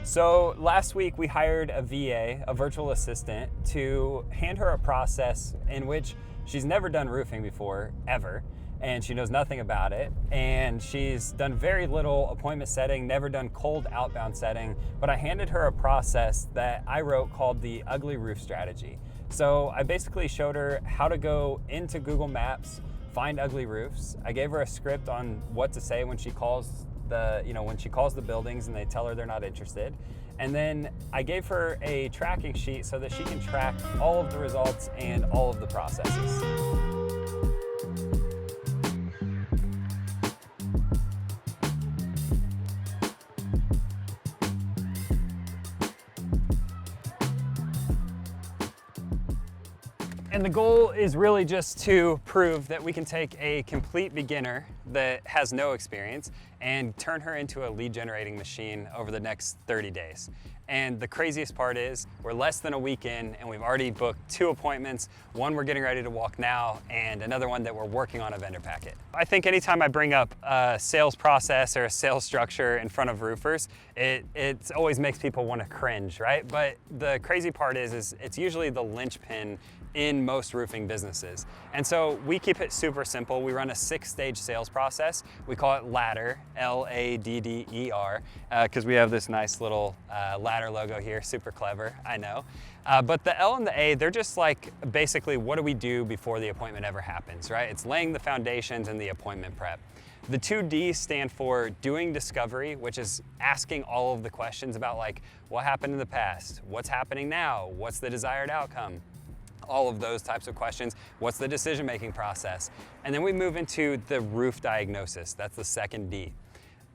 So last week we hired a VA, a virtual assistant, to hand her a process in which she's never done roofing before, ever, and she knows nothing about it. And she's done very little appointment setting, never done cold outbound setting, but I handed her a process that I wrote called the ugly roof strategy. So I basically showed her how to go into Google Maps, find ugly roofs. I gave her a script on what to say when she calls the buildings and they tell her they're not interested. And then I gave her a tracking sheet so that she can track all of the results and all of the processes. And the goal is really just to prove that we can take a complete beginner that has no experience and turn her into a lead generating machine over the next 30 days. And the craziest part is we're less than a week in and we've already booked 2 appointments, one we're getting ready to walk now and another one that we're working on a vendor packet. I think anytime I bring up a sales process or a sales structure in front of roofers, it always makes people want to cringe, right? But the crazy part is it's usually the linchpin in most roofing businesses. And so we keep it super simple. We run a 6-stage sales process. We call it ladder, L-A-D-D-E-R, because we have this nice little ladder logo here, super clever, I know. But the L and the A, they're just like basically what do we do before the appointment ever happens, right? It's laying the foundations and the appointment prep. The 2 Ds stand for doing discovery, which is asking all of the questions about like what happened in the past, what's happening now, what's the desired outcome, all of those types of questions. What's the decision-making process? And then we move into the roof diagnosis. That's the 2nd D.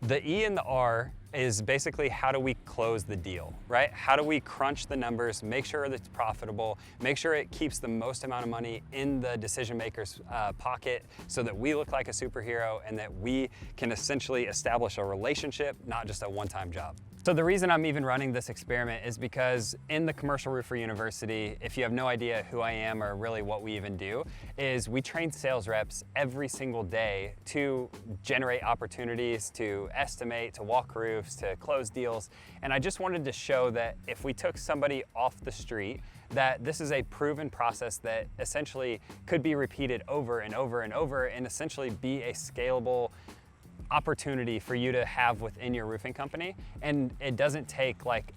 The E and the R is basically how do we close the deal, right? How do we crunch the numbers, make sure that it's profitable, make sure it keeps the most amount of money in the decision maker's pocket so that we look like a superhero and that we can essentially establish a relationship, not just a one-time job. So the reason I'm even running this experiment is because in the Commercial Roofer University, if you have no idea who I am or really what we even do, is we train sales reps every single day to generate opportunities, to estimate, to walk roofs, to close deals. And I just wanted to show that if we took somebody off the street, that this is a proven process that essentially could be repeated over and over and over and essentially be a scalable opportunity for you to have within your roofing company. And it doesn't take like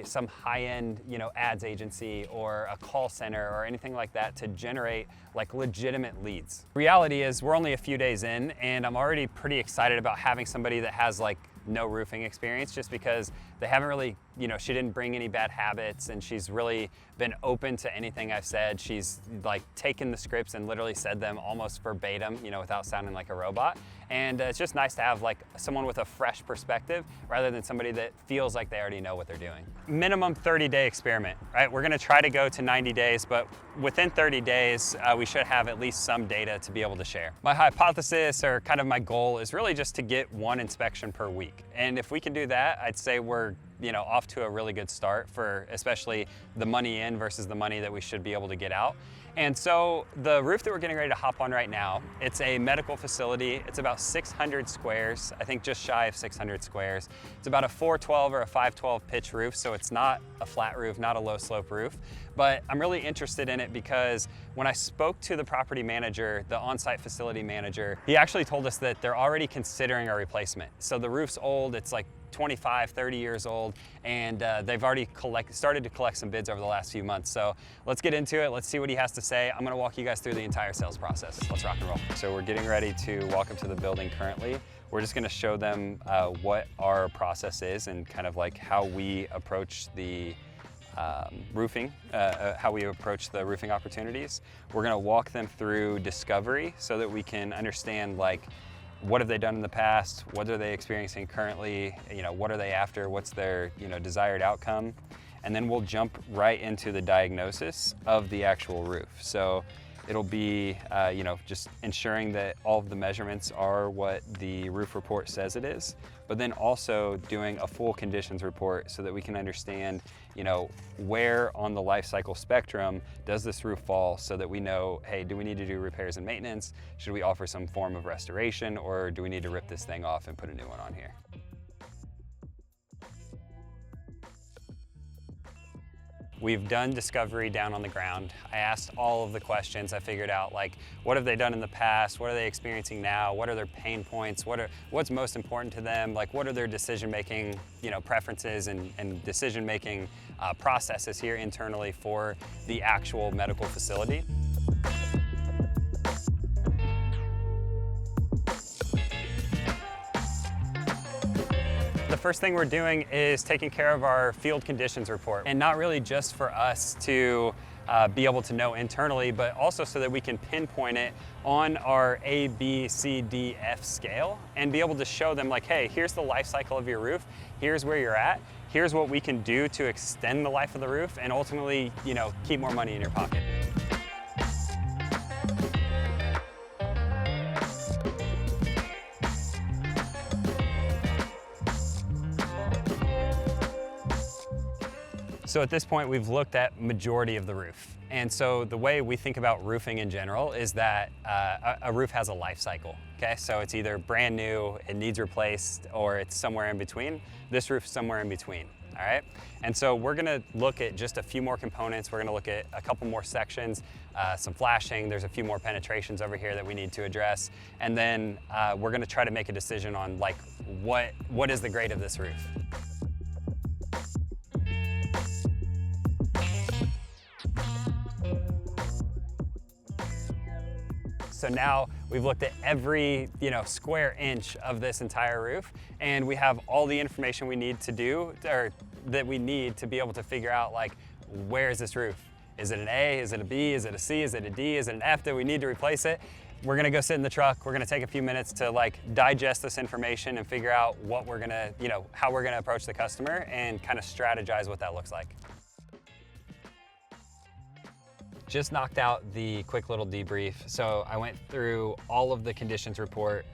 some high-end, ads agency or a call center or anything like that to generate like legitimate leads. Reality is we're only a few days in and I'm already pretty excited about having somebody that has like no roofing experience just because they haven't really, she didn't bring any bad habits and she's really been open to anything I've said. She's like taken the scripts and literally said them almost verbatim, without sounding like a robot. And it's just nice to have like someone with a fresh perspective rather than somebody that feels like they already know what they're doing. Minimum 30-day experiment, right? We're gonna try to go to 90 days, but within 30 days, we should have at least some data to be able to share. My hypothesis or kind of my goal is really just to get 1 inspection per week. And if we can do that, I'd say we're off to a really good start for especially the money in versus the money that we should be able to get out. And so the roof that we're getting ready to hop on right now, it's a medical facility. It's about 600 squares, I think just shy of 600 squares. It's about a 412 or a 512 pitch roof, so it's not a flat roof, not a low slope roof. But I'm really interested in it because when I spoke to the property manager, the on-site facility manager, he actually told us that they're already considering a replacement. So the roof's old, it's like 25, 30 years old, and they've already started to collect some bids over the last few months. So let's get into it. Let's see what he has to say. I'm gonna walk you guys through the entire sales process. Let's rock and roll. So we're getting ready to walk up to the building currently. We're just gonna show them what our process is and kind of like how we approach the roofing, how we approach the roofing opportunities. We're gonna walk them through discovery so that we can understand like what have they done in the past, what are they experiencing currently, what are they after, what's their desired outcome, and then we'll jump right into the diagnosis of the actual roof. So it'll be just ensuring that all of the measurements are what the roof report says it is, but then also doing a full conditions report so that we can understand where on the life cycle spectrum does this roof fall, so that we know, hey, do we need to do repairs and maintenance? Should we offer some form of restoration, or do we need to rip this thing off and put a new one on here? We've done discovery down on the ground. I asked all of the questions. I figured out like, what have they done in the past? What are they experiencing now? What are their pain points? What's most important to them? Like, what are their decision-making, preferences and decision-making processes here internally for the actual medical facility? The first thing we're doing is taking care of our field conditions report, and not really just for us to be able to know internally, but also so that we can pinpoint it on our A, B, C, D, F scale and be able to show them like, hey, here's the life cycle of your roof, here's where you're at, here's what we can do to extend the life of the roof and ultimately, keep more money in your pocket. So at this point, we've looked at majority of the roof. And so the way we think about roofing in general is that a roof has a life cycle, okay? So it's either brand new, it needs replaced, or it's somewhere in between. This roof's somewhere in between, all right? And so we're gonna look at just a few more components. We're gonna look at a couple more sections, some flashing. There's a few more penetrations over here that we need to address. And then we're gonna try to make a decision on like, what is the grade of this roof? So now we've looked at every square inch of this entire roof, and we have all the information we need to do, or that we need to be able to figure out like, where is this roof? Is it an A? Is it a B? Is it a C? Is it a D? Is it an F? Do we need to replace it? We're gonna go sit in the truck. We're gonna take a few minutes to like digest this information and figure out what we're gonna, how we're gonna approach the customer and kind of strategize what that looks like. Just knocked out the quick little debrief. So I went through all of the conditions report,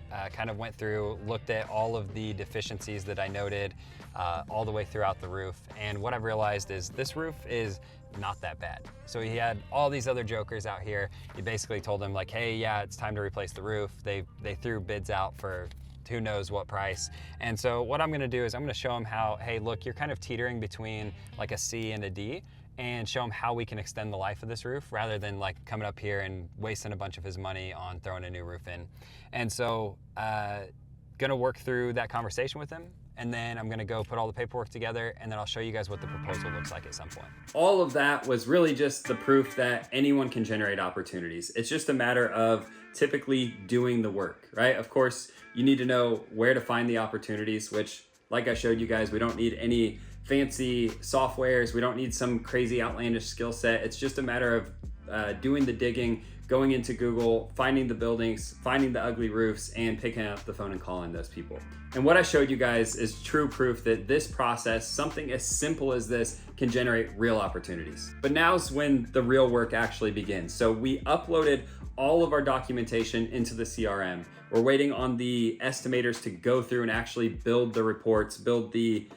looked at all of the deficiencies that I noted all the way throughout the roof. And what I've realized is this roof is not that bad. So he had all these other jokers out here. He basically told them like, hey, yeah, it's time to replace the roof. They threw bids out for who knows what price. And so what I'm gonna do is I'm gonna show him how, hey, look, you're kind of teetering between like a C and a D, and show him how we can extend the life of this roof rather than like coming up here and wasting a bunch of his money on throwing a new roof in. And so gonna work through that conversation with him, and then I'm gonna go put all the paperwork together, and then I'll show you guys what the proposal looks like at some point. All of that was really just the proof that anyone can generate opportunities. It's just a matter of typically doing the work, right? Of course, you need to know where to find the opportunities, which like I showed you guys, we don't need any fancy softwares. We don't need some crazy outlandish skill set. It's just a matter of doing the digging, going into Google, finding the buildings, finding the ugly roofs, and picking up the phone and calling those people. And what I showed you guys is true proof that this process, something as simple as this, can generate real opportunities. But now's when the real work actually begins. So we uploaded all of our documentation into the CRM. We're waiting on the estimators to go through and actually build the reports, build the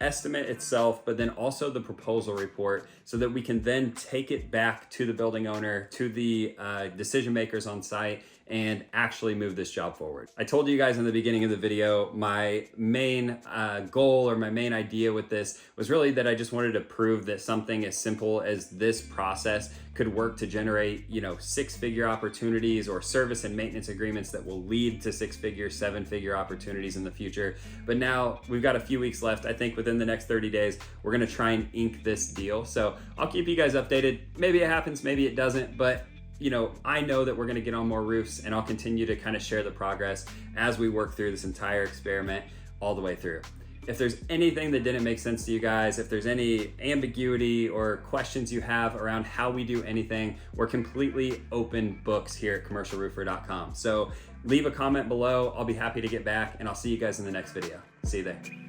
estimate itself, but then also the proposal report so that we can then take it back to the building owner, to the decision makers on site, and actually move this job forward. I told you guys in the beginning of the video, my main goal or my main idea with this was really that I just wanted to prove that something as simple as this process could work to generate, six-figure opportunities or service and maintenance agreements that will lead to six-figure, seven-figure opportunities in the future. But now we've got a few weeks left. I think within the next 30 days, we're gonna try and ink this deal. So I'll keep you guys updated. Maybe it happens, maybe it doesn't, but I know that we're gonna get on more roofs, and I'll continue to kind of share the progress as we work through this entire experiment all the way through. If there's anything that didn't make sense to you guys, if there's any ambiguity or questions you have around how we do anything, we're completely open books here at commercialroofer.com. So leave a comment below. I'll be happy to get back, and I'll see you guys in the next video. See you there.